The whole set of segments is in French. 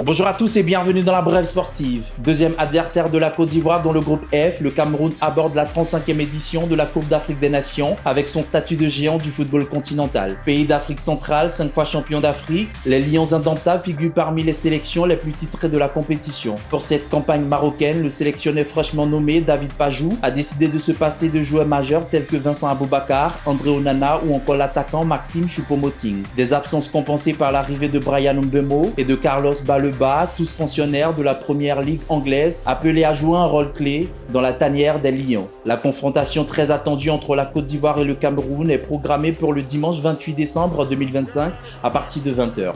Bonjour à tous et bienvenue dans la Brève sportive. Deuxième adversaire de la Côte d'Ivoire dans le groupe F, le Cameroun aborde la 35e édition de la Coupe d'Afrique des Nations avec son statut de géant du football continental. Pays d'Afrique centrale, 5 fois champion d'Afrique, les Lions indomptables figurent parmi les sélections les plus titrées de la compétition. Pour cette campagne marocaine, le sélectionneur fraîchement nommé David Pajou a décidé de se passer de joueurs majeurs tels que Vincent Aboubakar, André Onana ou encore l'attaquant Maxime Choupo-Moting. Des absences compensées par l'arrivée de Bryan Mbeumo et de Carlos Baleba, tous pensionnaires de la première ligue anglaise, appelés à jouer un rôle clé dans la tanière des Lions. La confrontation très attendue entre la Côte d'Ivoire et le Cameroun est programmée pour le dimanche 28 décembre 2025 à partir de 20h.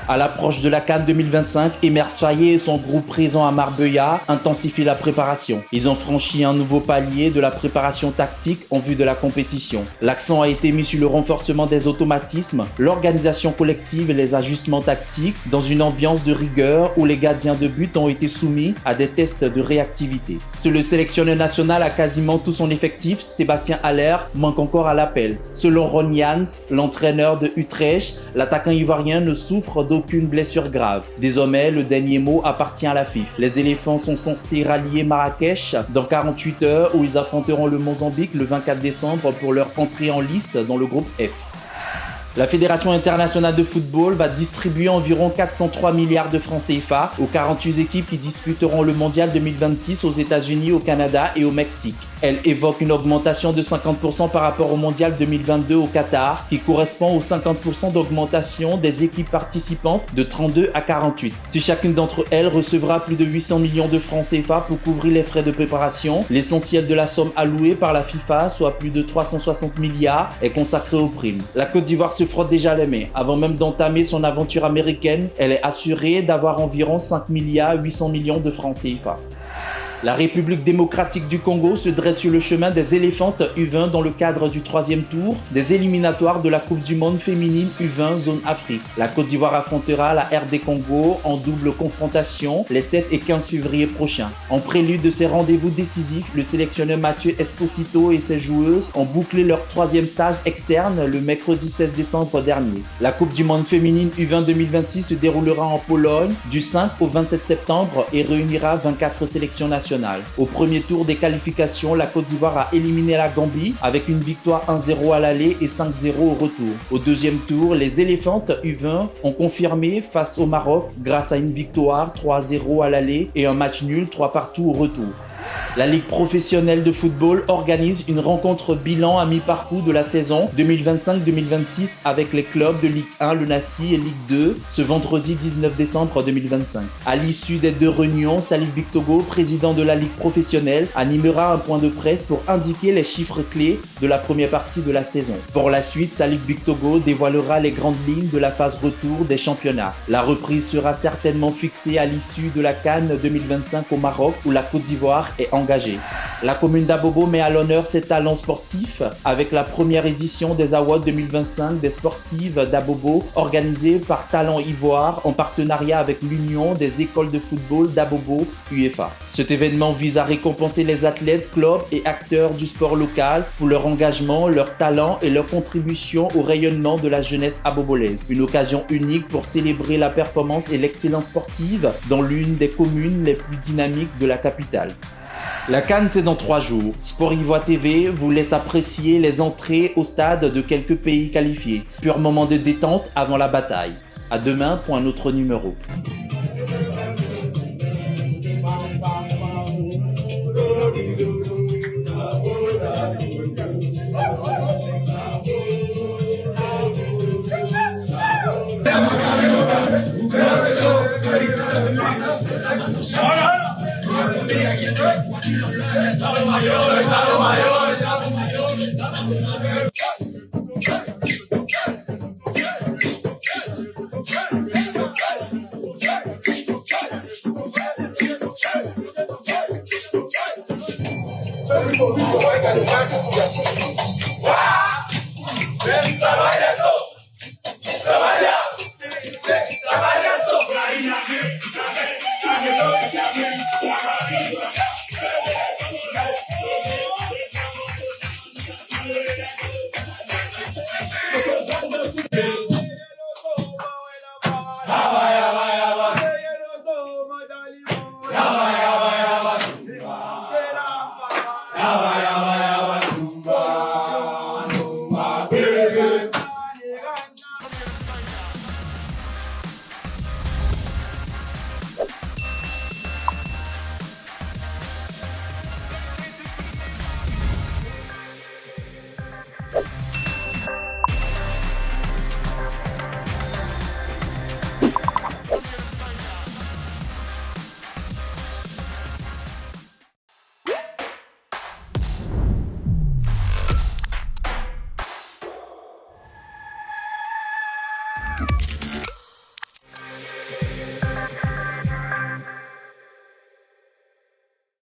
À l'approche de la CAN 2025, Emer Sfaye et son groupe présent à Marbella intensifient la préparation. Ils ont franchi un nouveau palier de la préparation tactique en vue de la compétition. L'accent a été mis sur le renforcement des automatismes, l'organisation collective et les ajustements tactiques dans une ambiance de rigueur où les gardiens de but ont été soumis à des tests de réactivité. Sur le sélectionneur national à quasiment tout son effectif, Sébastien Haller manque encore à l'appel. Selon Ron Jans, l'entraîneur de Utrecht, l'attaquant ivoirien ne souffre d'aucune blessure grave. Désormais, le dernier mot appartient à la FIFA. Les éléphants sont censés rallier Marrakech dans 48 heures où ils affronteront le Mozambique le 24 décembre pour leur entrée en lice dans le groupe F. La Fédération internationale de football va distribuer environ 403 milliards de francs CFA aux 48 équipes qui disputeront le mondial 2026 aux États-Unis, au Canada et au Mexique. Elle évoque une augmentation de 50% par rapport au mondial 2022 au Qatar, qui correspond aux 50% d'augmentation des équipes participantes de 32 à 48. Si chacune d'entre elles recevra plus de 800 millions de francs CFA pour couvrir les frais de préparation, l'essentiel de la somme allouée par la FIFA, soit plus de 360 milliards, est consacré aux primes. La Côte d'Ivoire se frotte déjà les mains. Avant même d'entamer son aventure américaine, elle est assurée d'avoir environ 5 milliards 800 millions de francs CFA. La République démocratique du Congo se dresse sur le chemin des éléphantes U20 dans le cadre du 3e tour des éliminatoires de la Coupe du Monde féminine U20 Zone Afrique. La Côte d'Ivoire affrontera la RD Congo en double confrontation les 7 et 15 février prochains. En prélude de ces rendez-vous décisifs, le sélectionneur Mathieu Esposito et ses joueuses ont bouclé leur 3e stage externe le mercredi 16 décembre dernier. La Coupe du Monde féminine U20 2026 se déroulera en Pologne du 5 au 27 septembre et réunira 24 sélections nationales. Au premier tour des qualifications, la Côte d'Ivoire a éliminé la Gambie avec une victoire 1-0 à l'aller et 5-0 au retour. Au deuxième tour, les éléphantes U20 ont confirmé face au Maroc grâce à une victoire 3-0 à l'aller et un match nul 3-3 au retour. La Ligue professionnelle de football organise une rencontre bilan à mi-parcours de la saison 2025-2026 avec les clubs de Ligue 1, le Nassi et Ligue 2 ce vendredi 19 décembre 2025. À l'issue des deux réunions, Salif Bictogo, président de la Ligue professionnelle, animera un point de presse pour indiquer les chiffres clés de la première partie de la saison. Pour la suite, Salif Bictogo dévoilera les grandes lignes de la phase retour des championnats. La reprise sera certainement fixée à l'issue de la CAN 2025 au Maroc où la Côte d'Ivoire est engagée. La commune d'Abobo met à l'honneur ses talents sportifs avec la première édition des Awards 2025 des sportives d'Abobo organisée par Talent Ivoire en partenariat avec l'Union des écoles de football d'Abobo UEFA. Cet événement vise à récompenser les athlètes, clubs et acteurs du sport local pour leur engagement, leur talent et leur contribution au rayonnement de la jeunesse abobolaise. Une occasion unique pour célébrer la performance et l'excellence sportive dans l'une des communes les plus dynamiques de la capitale. La CAN, c'est dans 3 jours. Sport Ivoire TV vous laisse apprécier les entrées au stade de quelques pays qualifiés. Pur moment de détente avant la bataille. À demain pour un autre numéro. Estado mayor, Estado mayor, Estado mayor.